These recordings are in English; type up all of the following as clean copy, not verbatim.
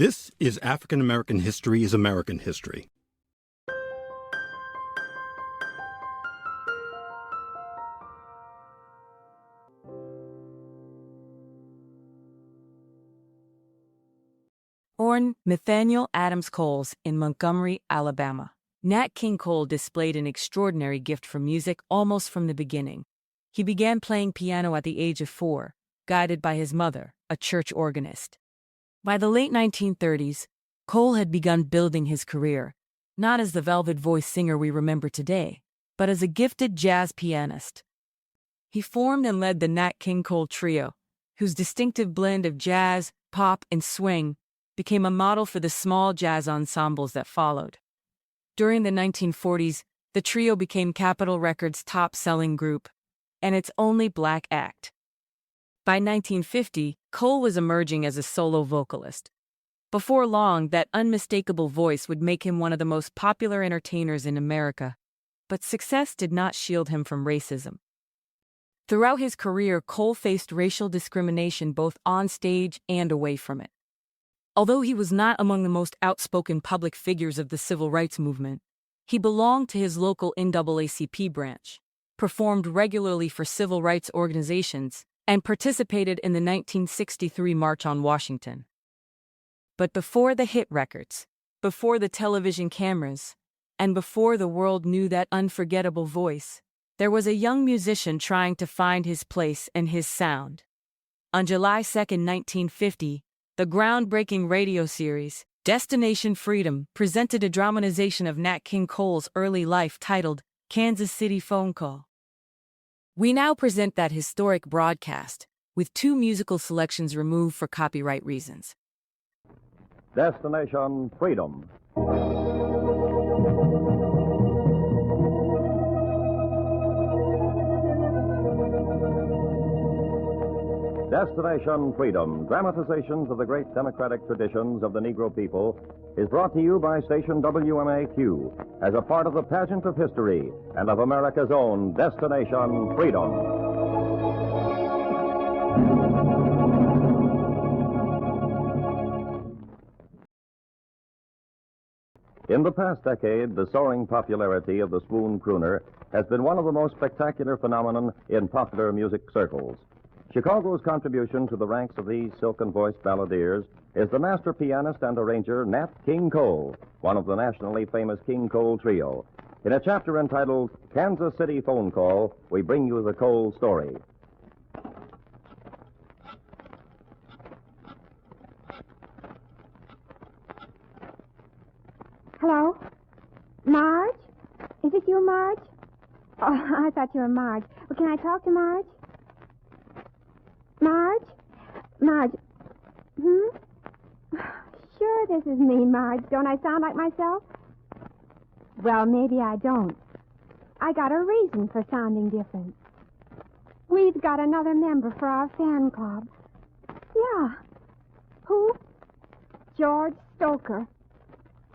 This is African American History is American History. Born Nathaniel Adams Coles in Montgomery, Alabama, Nat King Cole displayed an extraordinary gift for music almost from the beginning. He began playing piano at the age of 4, guided by his mother, a church organist. By the late 1930s, Cole had begun building his career, not as the velvet voice singer we remember today, but as a gifted jazz pianist. He formed and led the Nat King Cole Trio, whose distinctive blend of jazz, pop, and swing became a model for the small jazz ensembles that followed. During the 1940s, the trio became Capitol Records' top-selling group, and its only black act. By 1950, Cole was emerging as a solo vocalist. Before long, that unmistakable voice would make him one of the most popular entertainers in America, but success did not shield him from racism. Throughout his career, Cole faced racial discrimination both on stage and away from it. Although he was not among the most outspoken public figures of the civil rights movement, he belonged to his local NAACP branch, performed regularly for civil rights organizations, and participated in the 1963 March on Washington. But before the hit records, before the television cameras, and before the world knew that unforgettable voice, there was a young musician trying to find his place and his sound. On July 2, 1950, the groundbreaking radio series, Destination Freedom, presented a dramatization of Nat King Cole's early life titled Kansas City Phone Call. We now present that historic broadcast, with 2 musical selections removed for copyright reasons. Destination Freedom. Destination Freedom, dramatizations of the great democratic traditions of the Negro people, is brought to you by station WMAQ as a part of the pageant of history and of America's own Destination Freedom. In the past decade, the soaring popularity of the swoon crooner has been one of the most spectacular phenomenon in popular music circles. Chicago's contribution to the ranks of these silken-voiced balladeers is the master pianist and arranger Nat King Cole, one of the nationally famous King Cole Trio. In a chapter entitled Kansas City Phone Call, we bring you the Cole story. Hello? Marge? Is it you, Marge? Oh, I thought you were Marge. Well, can I talk to Marge? Marge? Marge? Sure, this is me, Marge. Don't I sound like myself? Well, maybe I don't. I got a reason for sounding different. We've got another member for our fan club. Yeah. Who? George Stoker.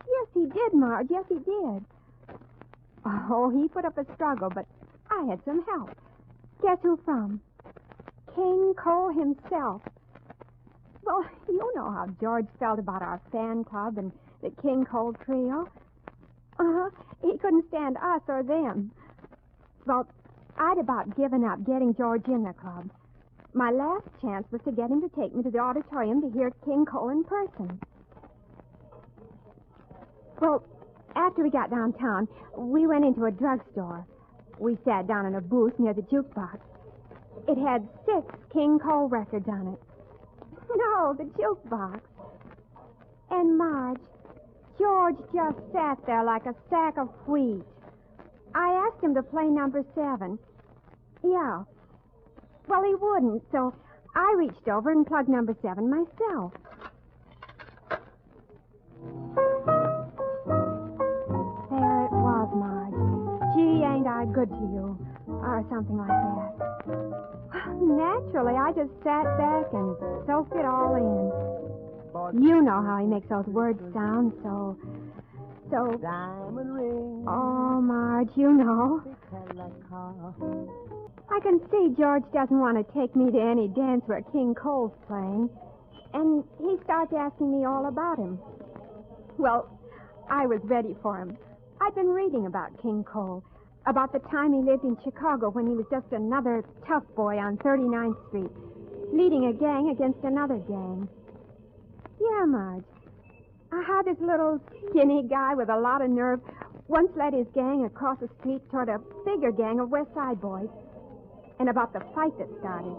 Yes, he did, Marge. Yes, he did. Oh, he put up a struggle, but I had some help. Guess who from? King Cole himself. Well, you know how George felt about our fan club and the King Cole Trio. He couldn't stand us or them. Well, I'd about given up getting George in the club. My last chance was to get him to take me to the auditorium to hear King Cole in person. Well, after we got downtown, we went into a drugstore. We sat down in a booth near the jukebox. It had 6 King Cole records on it. No, the jukebox. And Marge, George just sat there like a sack of wheat. I asked him to play number 7. Yeah. Well, he wouldn't, so I reached over and plugged number 7 myself. There it was, Marge. Gee, ain't I good to you? Or something like that. Naturally, I just sat back and soaked it all in. You know how he makes those words sound so... Diamond ring. Oh, Marge, you know. I can see George doesn't want to take me to any dance where King Cole's playing. And he starts asking me all about him. Well, I was ready for him. I'd been reading about King Cole, about the time he lived in Chicago when he was just another tough boy on 39th Street, leading a gang against another gang. Yeah, Marge. How this little skinny guy with a lot of nerve once led his gang across the street toward a bigger gang of West Side boys. And about the fight that started.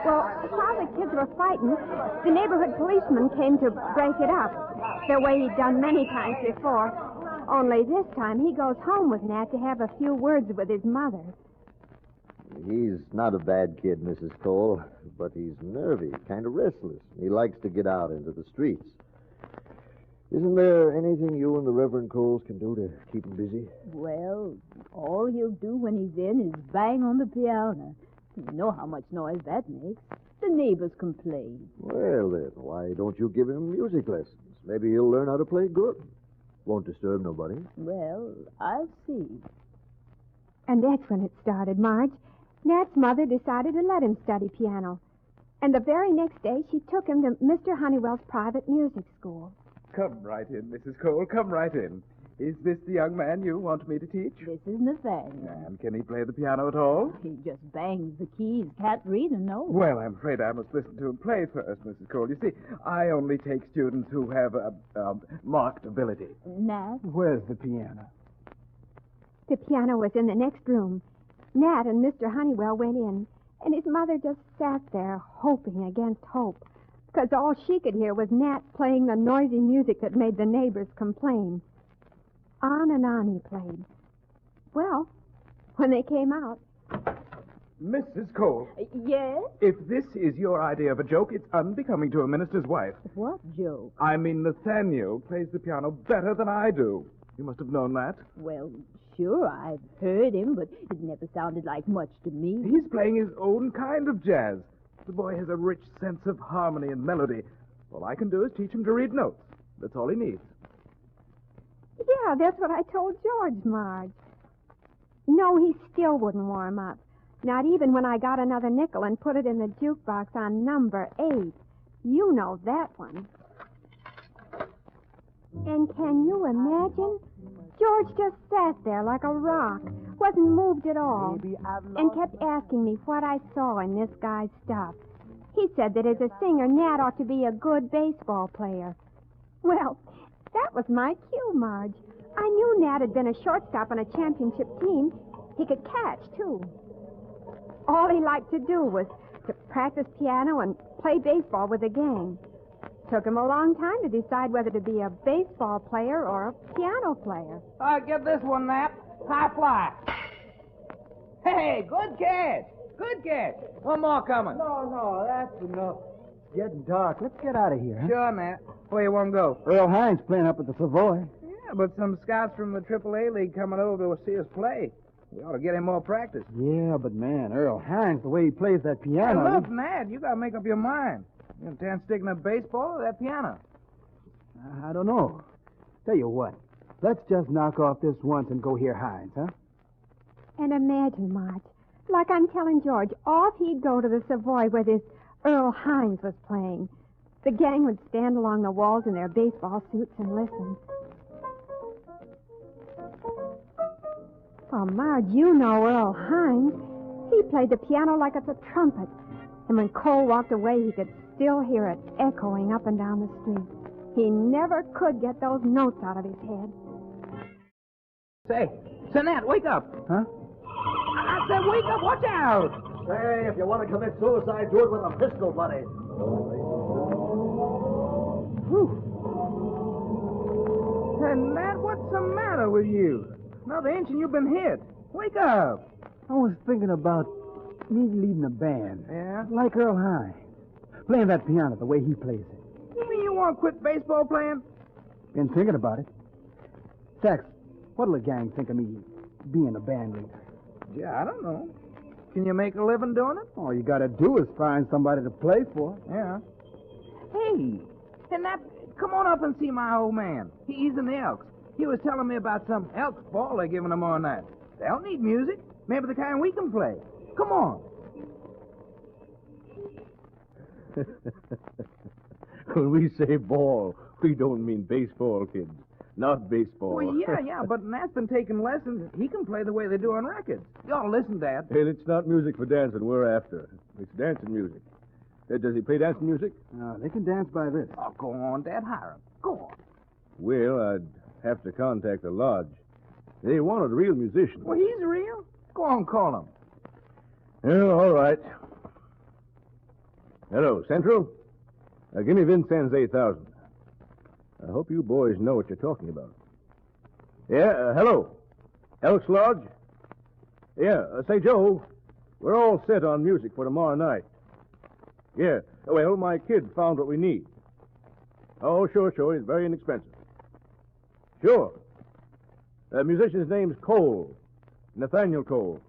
Well, while the kids were fighting, the neighborhood policeman came to break it up, the way he'd done many times before. Only this time he goes home with Nat to have a few words with his mother. He's not a bad kid, Mrs. Cole, but he's nervy, kind of restless. He likes to get out into the streets. Isn't there anything you and the Reverend Coles can do to keep him busy? Well, all he'll do when he's in is bang on the piano. You know how much noise that makes. The neighbors complain. Well, then, why don't you give him music lessons? Maybe he'll learn how to play good. Won't disturb nobody. Well, I'll see. And that's when it started, Marge. Nat's mother decided to let him study piano. And the very next day, she took him to Mr. Honeywell's private music school. Come right in, Mrs. Cole. Come right in. Is this the young man you want me to teach? This is Nathaniel. And can he play the piano at all? He just bangs the keys, can't read a note. Well, I'm afraid I must listen to him play first, Mrs. Cole. You see, I only take students who have marked ability. Nat? Where's the piano? The piano was in the next room. Nat and Mr. Honeywell went in, and his mother just sat there hoping against hope, because all she could hear was Nat playing the noisy music that made the neighbors complain. On and on he played. Well, when they came out... Mrs. Cole, Yes? if this is your idea of a joke, it's unbecoming to a minister's wife. What joke? I mean, Nathaniel plays the piano better than I do. You must have known that. Well, sure, I've heard him, but it never sounded like much to me. He's playing his own kind of jazz. The boy has a rich sense of harmony and melody. All I can do is teach him to read notes. That's all he needs. Yeah, that's what I told George, Marge. No, he still wouldn't warm up. Not even when I got another nickel and put it in the jukebox on number 8. You know that one. And can you imagine? George just sat there like a rock, wasn't moved at all, and kept asking me what I saw in this guy's stuff. He said that as a singer, Nat ought to be a good baseball player. Well, that was my cue, Marge. I knew Nat had been a shortstop on a championship team. He could catch, too. All he liked to do was to practice piano and play baseball with the gang. Took him a long time to decide whether to be a baseball player or a piano player. Get this one, Nat. High fly. Hey, good catch. Good catch. One more coming. No, that's enough. It's getting dark. Let's get out of here, huh? Sure, Nat. Where you want to go? Earl Hines playing up at the Savoy. Yeah, but some scouts from the AAA League coming over to see us play. We ought to get him more practice. Yeah, but man, Earl Hines, the way he plays that Hey, piano... look, Nat, you got to make up your mind. You intend sticking to baseball or that piano? I don't know. Tell you what, let's just knock off this once and go hear Hines, huh? And imagine, Marge, like I'm telling George, off he'd go to the Savoy where this Earl Hines was playing. The gang would stand along the walls in their baseball suits and listen. Oh, Marge, you know Earl Hines. He played the piano like it's a trumpet. And when Cole walked away, he could still hear it echoing up and down the street. He never could get those notes out of his head. Say, Nat, wake up. Huh? I said wake up. Watch out. Say, if you want to commit suicide, do it with a pistol, buddy. Hey, Nat, what's the matter with you? Another inch and you've been hit. Wake up. I was thinking about me leading a band. Yeah? Like Earl Hines. Playing that piano the way he plays it. You mean you want to quit baseball playing? Been thinking about it. Sax, what'll the gang think of me being a band leader? Yeah, I don't know. Can you make a living doing it? All you gotta do is find somebody to play for. Yeah. Hey, Nat, come on up and see my old man. He's in the Elks. He was telling me about some Elks ball they're giving them on night. They'll need music. Maybe the kind we can play. Come on. When we say ball, we don't mean baseball, kids. Not baseball. Well, yeah, but Nat's been taking lessons. He can play the way they do on records. You ought to listen, Dad. And it's not music for dancing we're after. It's dancing music. Does he play dancing music? No, they can dance by this. Oh, go on, Dad. Hire him. Go on. Well, I'd have to contact the lodge. They wanted a real musician. Well, he's real. Go on, call him. Yeah, all right. Hello, Central? Give me Vincennes 8,000. I hope you boys know what you're talking about. Yeah, hello. Elks Lodge? Yeah, say, Joe, we're all set on music for tomorrow night. Yeah, well, my kid found what we need. Oh, sure, it's very inexpensive. Sure. The musician's name's Cole, Nathaniel Cole.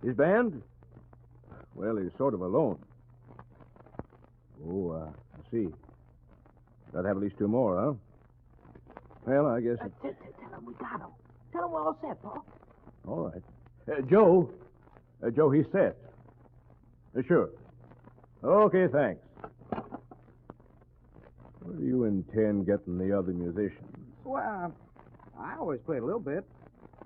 His band? Well, he's sort of alone. Oh, I see. Got to have at least two more, huh? Well, I guess... Tell him we got him. Tell him we're all set, Paul. All right. Joe, he's set. Sure. Okay, thanks. Where do you intend getting the other musicians? Well, I always play a little bit.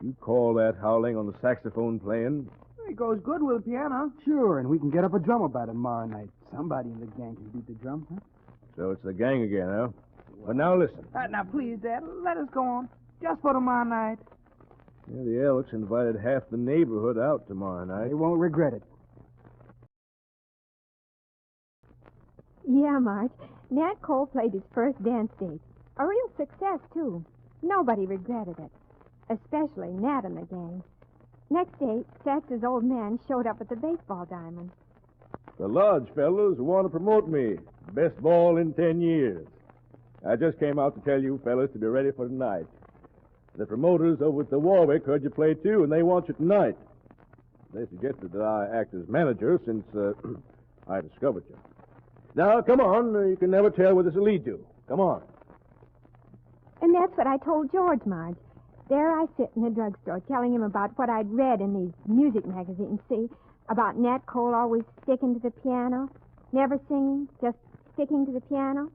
You call that howling on the saxophone playing? It goes good with the piano. Sure, and we can get up a drummer by tomorrow night. Somebody in the gang can beat the drums, huh? So it's the gang again, huh? But now listen. Now, please, Dad, let us go on. Just for tomorrow night. Yeah, the Elks invited half the neighborhood out tomorrow night. They won't regret it. Yeah, Marge. Nat Cole played his first dance date. A real success, too. Nobody regretted it. Especially Nat and the gang. Next day, Sax's old man showed up at the baseball diamond. The lodge fellows want to promote me. Best ball in 10 years. I just came out to tell you fellas to be ready for tonight. The promoters over at the Warwick heard you play, too, and they want you tonight. They suggested that I act as manager since I discovered you. Now, come on. You can never tell where this will lead to. Come on. And that's what I told George, Marge. There I sit in the drugstore telling him about what I'd read in these music magazines, see? About Nat Cole always sticking to the piano, never singing, just sticking to the piano.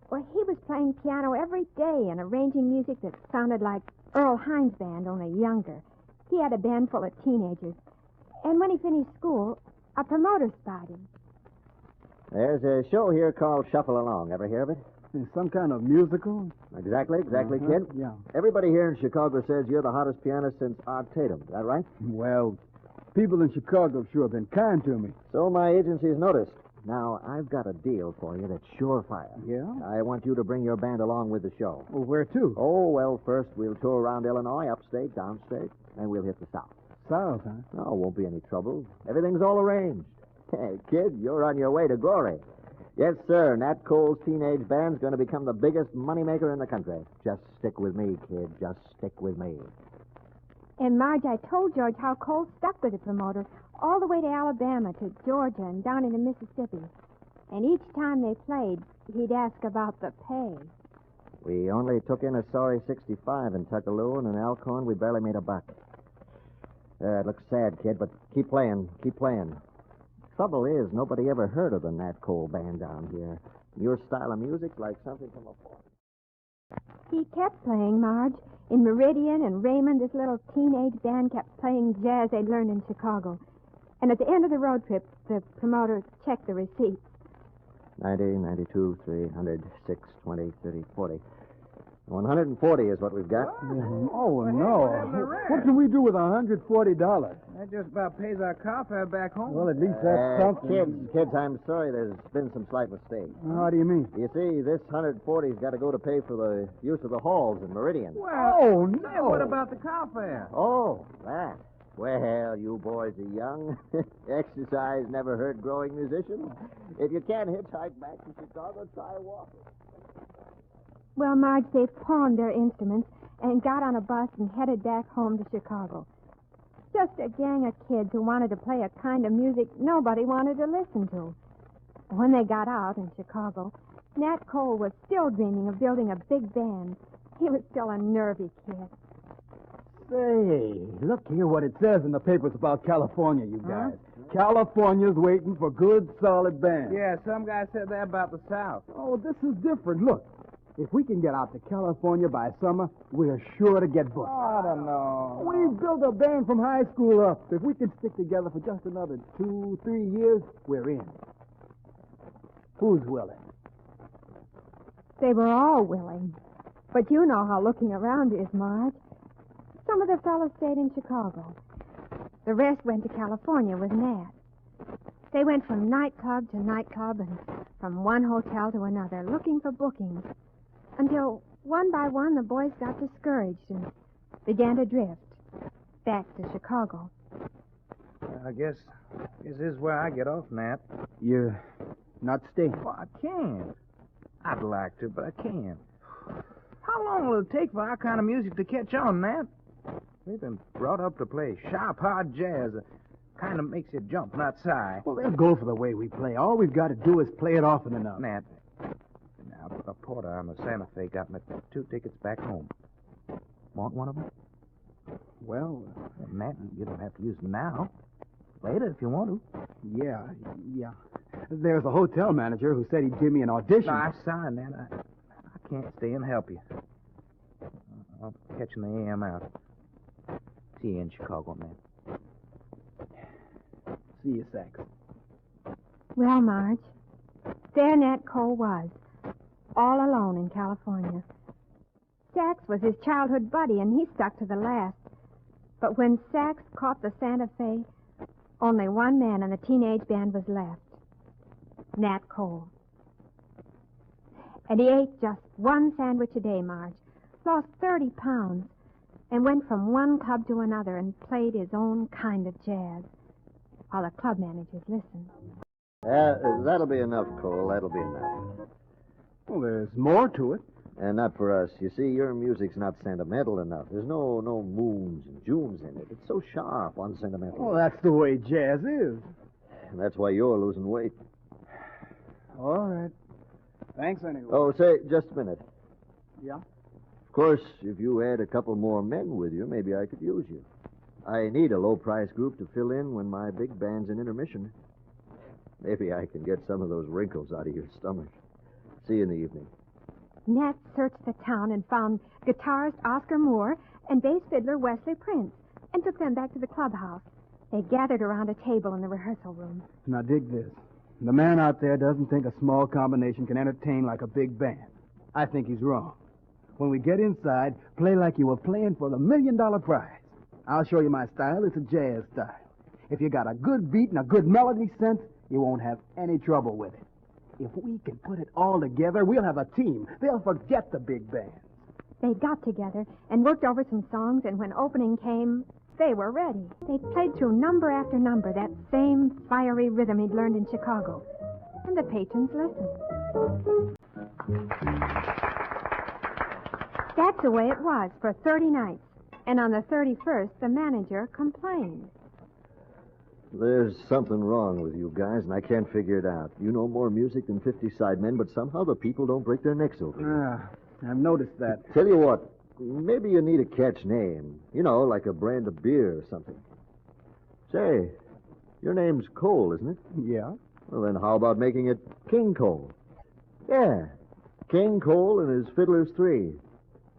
Well, he was playing piano every day and arranging music that sounded like Earl Hines' band, only younger. He had a band full of teenagers. And when he finished school, a promoter spotted him. There's a show here called Shuffle Along. Ever hear of it? It's some kind of musical? Exactly, kid. Yeah. Everybody here in Chicago says you're the hottest pianist since Art Tatum. Is that right? Well, people in Chicago sure have been kind to me. So my agency's noticed. Now, I've got a deal for you that's surefire. Yeah? I want you to bring your band along with the show. Well, where to? Oh, well, first we'll tour around Illinois, upstate, downstate, then we'll hit the South. South, huh? No, won't be any trouble. Everything's all arranged. Hey, kid, you're on your way to glory. Yes, sir. Nat Cole's teenage band's going to become the biggest moneymaker in the country. Just stick with me, kid. Just stick with me. And, Marge, I told George how Cole stuck with the promoter all the way to Alabama, to Georgia, and down into Mississippi. And each time they played, he'd ask about the pay. We only took in a sorry 65 in Tuckaloo, and in Alcorn we barely made a buck. It looks sad, kid, but keep playing. Keep playing. Trouble is, nobody ever heard of the Nat Cole band down here. Your style of music's like something from a forest. He kept playing, Marge. In Meridian and Raymond, this little teenage band kept playing jazz they'd learned in Chicago. And at the end of the road trip, the promoter checked the receipts. 90, 92, 300, 6, 20, 30, 40. 140 is what we've got. Oh, no. What can we do with $140? That just about pays our car fare back home. Well, at least that's something. Kids, I'm sorry there's been some slight mistake. How do you mean? You see, this 140's got to go to pay for the use of the halls in Meridian. Well, oh, no. Then what about the car fare? Oh, that. Well, you boys are young. Exercise never hurt growing musicians. If you can't hitchhike back to Chicago, try walking. Well, Marge, they pawned their instruments and got on a bus and headed back home to Chicago. Just a gang of kids who wanted to play a kind of music nobody wanted to listen to. When they got out in Chicago, Nat Cole was still dreaming of building a big band. He was still a nervy kid. Say, look here what it says in the papers about California, you guys. California's waiting for good, solid bands. Yeah, some guy said that about the South. Oh, this is different. Look, if we can get out to California by summer, we're sure to get booked. I don't know. We built a band from high school up. If we can stick together for just another 2-3 years, we're in. Who's willing? They were all willing. But you know how looking around is, Marge. Some of the fellows stayed in Chicago. The rest went to California with Nat. They went from nightclub to nightclub and from one hotel to another, looking for bookings, until one by one the boys got discouraged and began to drift back to Chicago. I guess this is where I get off, Nat. You're not staying. Well, I can't. I'd like to, but I can't. How long will it take for our kind of music to catch on, Nat? We've been brought up to play sharp, hard jazz. Kind of makes you jump, not sigh. Well, they'll go for the way we play. All we've got to do is play it often enough. Nat, now, a porter on the Santa Fe got me 2 tickets back home. Want one of them? Well, Nat, you don't have to use them now. Later, if you want to. yeah. There's a hotel manager who said he'd give me an audition. No, I'm sorry, Nat. I can't stay and help you. I'm catching the AM out. See you in Chicago, Nat. See you, Sax. Well, Marge, there Nat Cole was, all alone in California. Sax was his childhood buddy, and he stuck to the last. But when Sax caught the Santa Fe, only one man in the teenage band was left, Nat Cole. And he ate just one sandwich a day, Marge, lost 30 pounds, and went from one club to another and played his own kind of jazz, while the club managers listened. That'll be enough, Cole. That'll be enough. Well, there's more to it. And not for us. You see, your music's not sentimental enough. There's no moons and Junes in it. It's so sharp, unsentimental. Well, that's the way jazz is. And that's why you're losing weight. All right. Thanks, anyway. Oh, say, just a minute. Yeah? Of course, if you had a couple more men with you, maybe I could use you. I need a low-price group to fill in when my big band's in intermission. Maybe I can get some of those wrinkles out of your stomach. See you in the evening. Nat searched the town and found guitarist Oscar Moore and bass fiddler Wesley Prince and took them back to the clubhouse. They gathered around a table in the rehearsal room. Now, dig this. The man out there doesn't think a small combination can entertain like a big band. I think he's wrong. When we get inside, play like you were playing for the $1 million prize. I'll show you my style. It's a jazz style. If you got a good beat and a good melody sense, you won't have any trouble with it. If we can put it all together, we'll have a team. They'll forget the big band. They got together and worked over some songs, and when opening came, they were ready. They played through number after number, that same fiery rhythm he'd learned in Chicago. And the patrons listened. That's the way it was for 30 nights. And on the 31st, the manager complained. There's something wrong with you guys, and I can't figure it out. You know more music than 50 sidemen, but somehow the people don't break their necks over you. I've noticed that. Tell you what, maybe you need a catch name. You know, like a brand of beer or something. Say, your name's Cole, isn't it? Yeah. Well, then how about making it King Cole? Yeah, King Cole and his Fiddlers 3.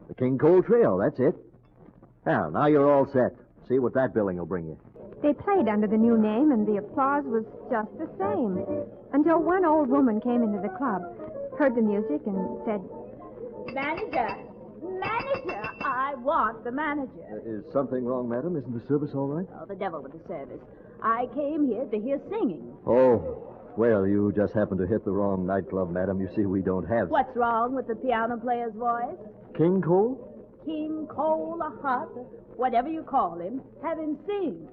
The King Cole Trio, that's it. Now you're all set. See what that billing will bring you. They played under the new name, and the applause was just the same, until one old woman came into the club, heard the music, and said, Manager! Manager! I want the manager. Is something wrong, madam? Isn't the service all right? Oh, the devil with the service. I came here to hear singing. Oh, well, you just happened to hit the wrong nightclub, madam. You see, we don't have... What's wrong with the piano player's voice? King Cole? King Cole, a hot, whatever you call him, have him sing.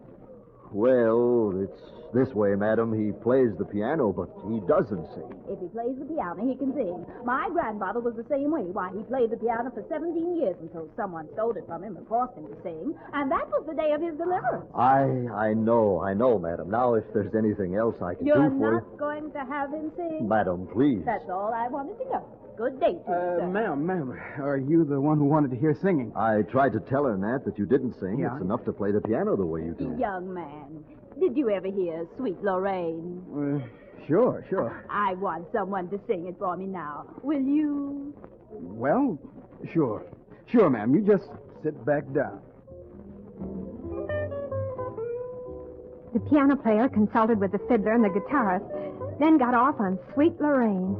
Well, it's this way, madam. He plays the piano, but he doesn't sing. If he plays the piano, he can sing. My grandfather was the same way. Why, he played the piano for 17 years until someone stole it from him and forced him to sing. And that was the day of his deliverance. I know, madam. Now, if there's anything else I can You're do for not going to have him sing? Madam, please. That's all I wanted to know. Good day to you, sir. Ma'am, are you the one who wanted to hear singing? I tried to tell her, Nat, that you didn't sing. Yeah? It's enough to play the piano the way you do. Young man, did you ever hear Sweet Lorraine? Sure. I want someone to sing it for me now. Will you? Well, sure. Sure, ma'am. You just sit back down. The piano player consulted with the fiddler and the guitarist, then got off on Sweet Lorraine.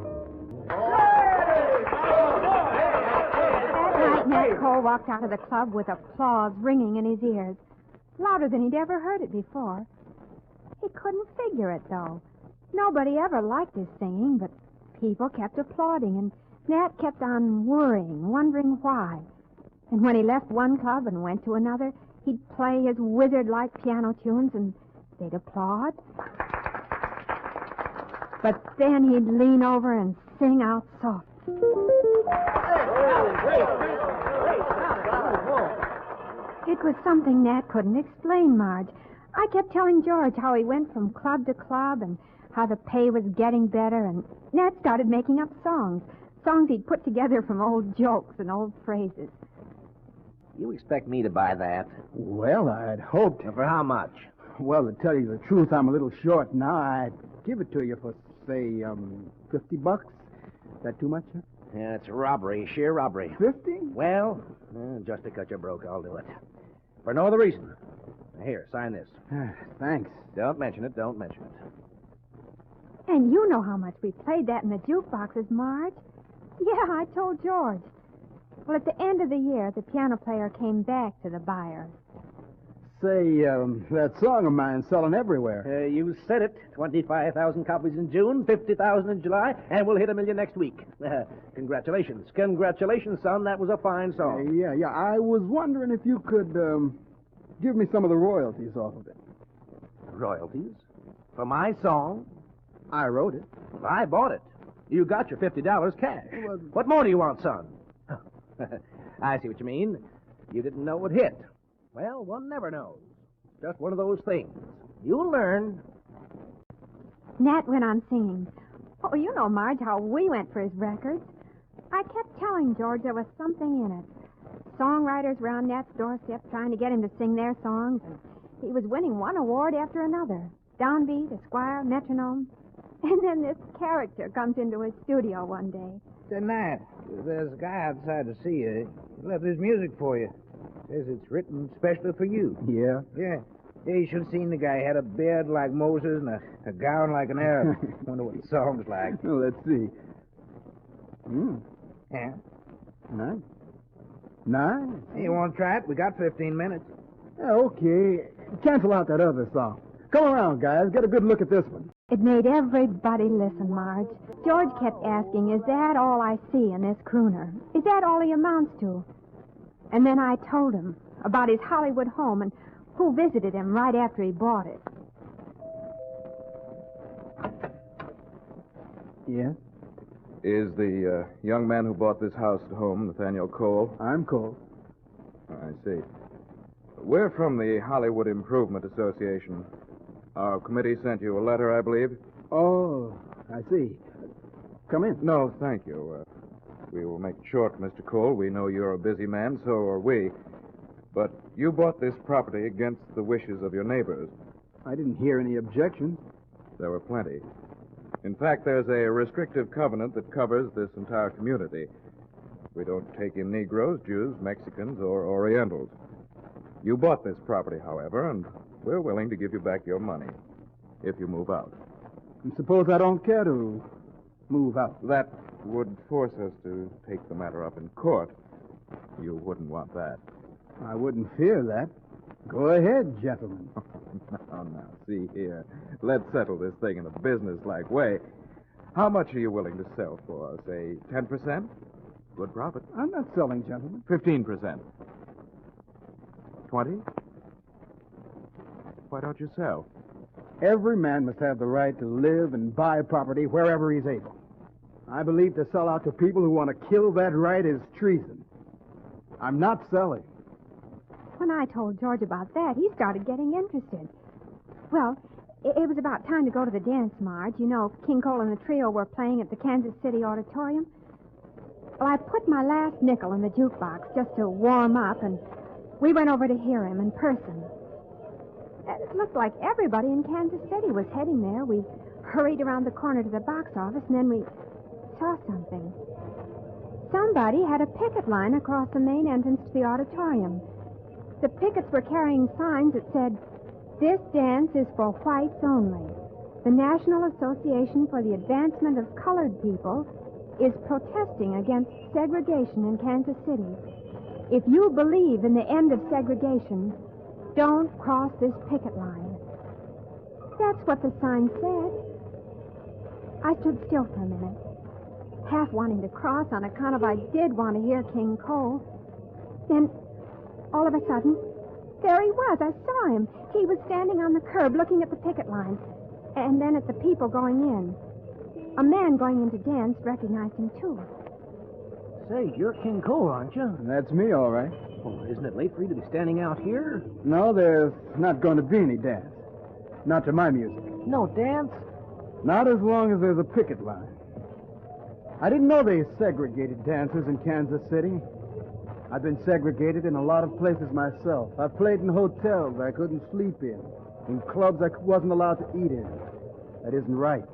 That night, Nat Cole walked out of the club with applause ringing in his ears, louder than he'd ever heard it before. He couldn't figure it, though. Nobody ever liked his singing, but people kept applauding, and Nat kept on worrying, wondering why. And when he left one club and went to another, he'd play his wizard-like piano tunes, and they'd applaud. But then he'd lean over and sing out soft. It was something Nat couldn't explain, Marge. I kept telling George how he went from club to club and how the pay was getting better, and Nat started making up songs he'd put together from old jokes and old phrases. You expect me to buy that? Well, I'd hoped. For how much? Well, to tell you the truth, I'm a little short now. I'd give it to you for, say, $50. Is that too much, sir? Yeah, it's a robbery, sheer robbery. 50? Well, just to cut you broke, I'll do it. For no other reason. Here, sign this. Thanks. Don't mention it. And you know how much we played that in the jukeboxes, Marge. Yeah, I told George. Well, at the end of the year, the piano player came back to the buyer. Say, that song of mine's selling everywhere. You said it. 25,000 copies in June, 50,000 in July, and we'll hit $1 million next week. Congratulations. Congratulations, son. That was a fine song. Yeah. I was wondering if you could, give me some of the royalties off of it. Royalties? For my song? I wrote it. I bought it. You got your $50 cash. What more do you want, son? I see what you mean. You didn't know it hit. Well, one never knows. Just one of those things. You'll learn. Nat went on singing. Oh, you know, Marge, how we went for his records. I kept telling George there was something in it. Songwriters were on Nat's doorstep trying to get him to sing their songs, and he was winning one award after another. Downbeat, Esquire, Metronome. And then this character comes into his studio one day. Say, Nat, there's a guy outside to see you. He left his music for you. Says it's written specially for you. Yeah? Yeah, you should have seen the guy. He had a beard like Moses and a gown like an Arab. Wonder what the song's like. Well, let's see. Yeah? Nice. Hey, you want to try it? We got 15 minutes. Yeah, okay. Cancel out that other song. Come around, guys. Get a good look at this one. It made everybody listen, Marge. George kept asking, is that all I see in this crooner? Is that all he amounts to? And then I told him about his Hollywood home and who visited him right after he bought it. Yeah? Is the young man who bought this house at home Nathaniel Cole? I'm Cole. I see. We're from the Hollywood Improvement Association. Our committee sent you a letter, I believe. Oh, I see. Come in. No, thank you. We will make it short, Mr. Cole. We know you're a busy man, so are we. But you bought this property against the wishes of your neighbors. I didn't hear any objections. There were plenty. In fact, there's a restrictive covenant that covers this entire community. We don't take in Negroes, Jews, Mexicans, or Orientals. You bought this property, however, and we're willing to give you back your money if you move out. And suppose I don't care to move out. That would force us to take the matter up in court. You wouldn't want that. I wouldn't fear that. Go ahead, gentlemen. Now, see here. Let's settle this thing in a business-like way. How much are you willing to sell for? Say, 10%? Good profit. I'm not selling, gentlemen. 15%. 20? Why don't you sell? Every man must have the right to live and buy property wherever he's able. I believe to sell out to people who want to kill that right is treason. I'm not selling. When I told George about that, he started getting interested. Well, it was about time to go to the dance, Marge. You know, King Cole and the trio were playing at the Kansas City Auditorium. Well, I put my last nickel in the jukebox just to warm up, and we went over to hear him in person. It looked like everybody in Kansas City was heading there. We hurried around the corner to the box office, and then we saw something. Somebody had a picket line across the main entrance to the auditorium. The pickets were carrying signs that said, "This dance is for whites only. The National Association for the Advancement of Colored People is protesting against segregation in Kansas City. If you believe in the end of segregation, don't cross this picket line." That's what the sign said. I stood still for a minute, half wanting to cross on account of I did want to hear King Cole. Then, all of a sudden, there he was. I saw him. He was standing on the curb looking at the picket line, and then at the people going in. A man going in to dance recognized him, too. Say, you're King Cole, aren't you? That's me, all right. Well, isn't it late for you to be standing out here? No, there's not going to be any dance. Not to my music. No dance? Not as long as there's a picket line. I didn't know they segregated dancers in Kansas City. I've been segregated in a lot of places myself. I played in hotels I couldn't sleep in clubs I wasn't allowed to eat in. That isn't right.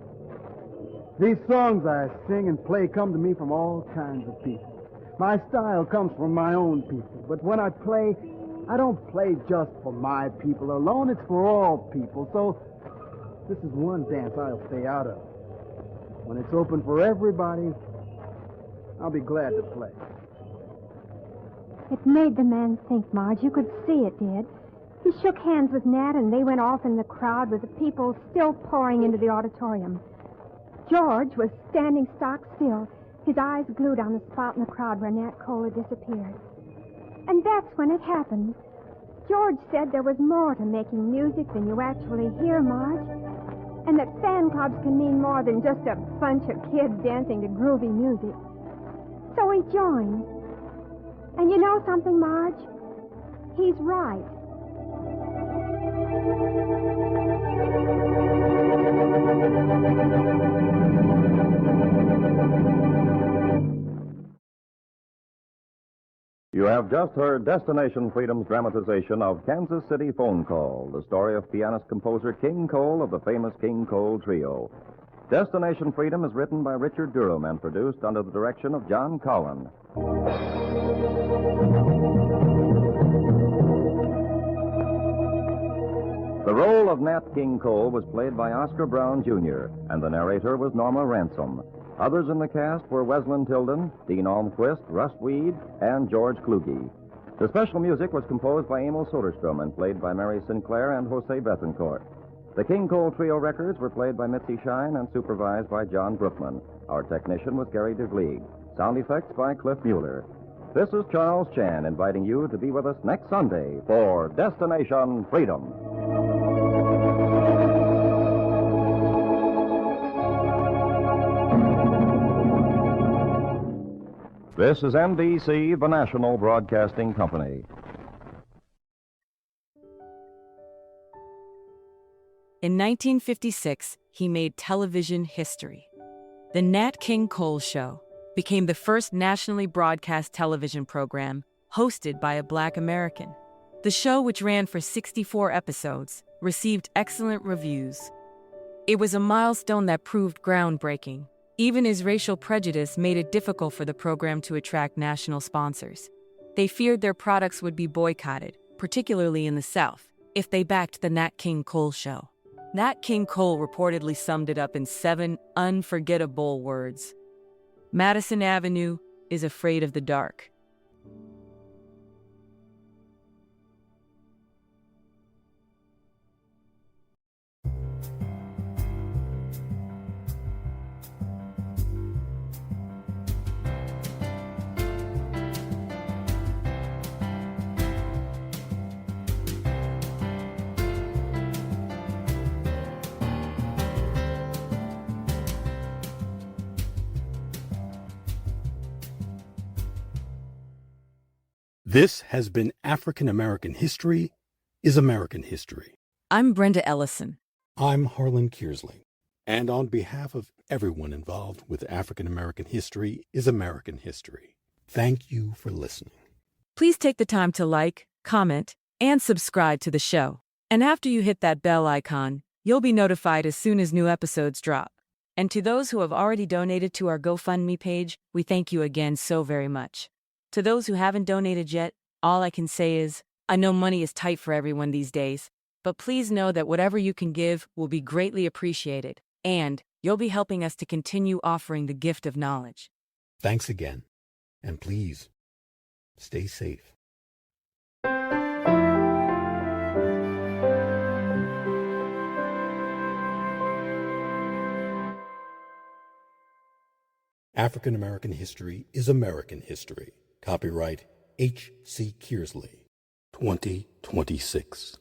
These songs I sing and play come to me from all kinds of people. My style comes from my own people. But when I play, I don't play just for my people alone. It's for all people. So this is one dance I'll stay out of. When it's open for everybody, I'll be glad to play. It made the man think, Marge. You could see it did. He shook hands with Nat, and they went off in the crowd with the people still pouring into the auditorium. George was standing stock still, his eyes glued on the spot in the crowd where Nat Cole had disappeared. And that's when it happened. George said there was more to making music than you actually hear, Marge, and that fan clubs can mean more than just a bunch of kids dancing to groovy music. So he joined. And you know something, Marge? He's right. You have just heard Destination Freedom's dramatization of Kansas City Phone Call, the story of pianist-composer King Cole of the famous King Cole Trio. Destination Freedom is written by Richard Durham and produced under the direction of John Cowan. The role of Nat King Cole was played by Oscar Brown, Jr., and the narrator was Norma Ransom. Others in the cast were Weslin Tilden, Dean Almquist, Russ Weed, and George Kluge. The special music was composed by Emil Soderstrom and played by Mary Sinclair and Jose Bethencourt. The King Cole Trio records were played by Mitzi Shine and supervised by John Brookman. Our technician was Gary DeVlieg. Sound effects by Cliff Mueller. This is Charles Chan inviting you to be with us next Sunday for Destination Freedom. This is NBC, the national broadcasting company. In 1956, he made television history. The Nat King Cole Show became the first nationally broadcast television program hosted by a Black American. The show, which ran for 64 episodes, received excellent reviews. It was a milestone that proved groundbreaking. Even his racial prejudice made it difficult for the program to attract national sponsors. They feared their products would be boycotted, particularly in the South, if they backed the Nat King Cole Show. Nat King Cole reportedly summed it up in 7 unforgettable words. Madison Avenue is afraid of the dark. This has been African American History is American History. I'm Brenda Ellison. I'm Harlan Kearsley. And on behalf of everyone involved with African American history is American history, thank you for listening. Please take the time to like, comment, and subscribe to the show. And after you hit that bell icon, you'll be notified as soon as new episodes drop. And to those who have already donated to our GoFundMe page, we thank you again so very much. To those who haven't donated yet, all I can say is, I know money is tight for everyone these days, but please know that whatever you can give will be greatly appreciated, and you'll be helping us to continue offering the gift of knowledge. Thanks again, and please, stay safe. African American history is American history. Copyright H.C. Kearsley, 2026.